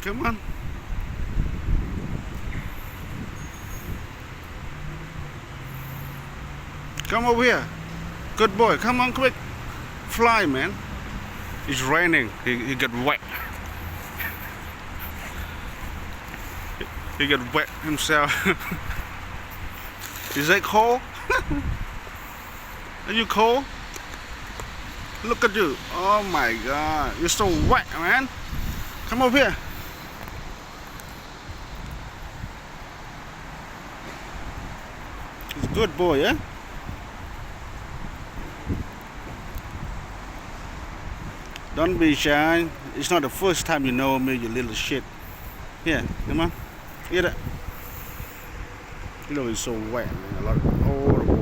Come on. Come over here. Good boy. Come on, quick. Fly, man. It's raining. He got wet. He got wet himself. Is it cold? Are you cold? Look at you. Oh my God. You're so wet, man. Come over here. He's a good boy, yeah? Don't be shy. It's not the first time you know me, you little shit. Here, come on. Get it. You know he's so wet, man. A lot of, oh,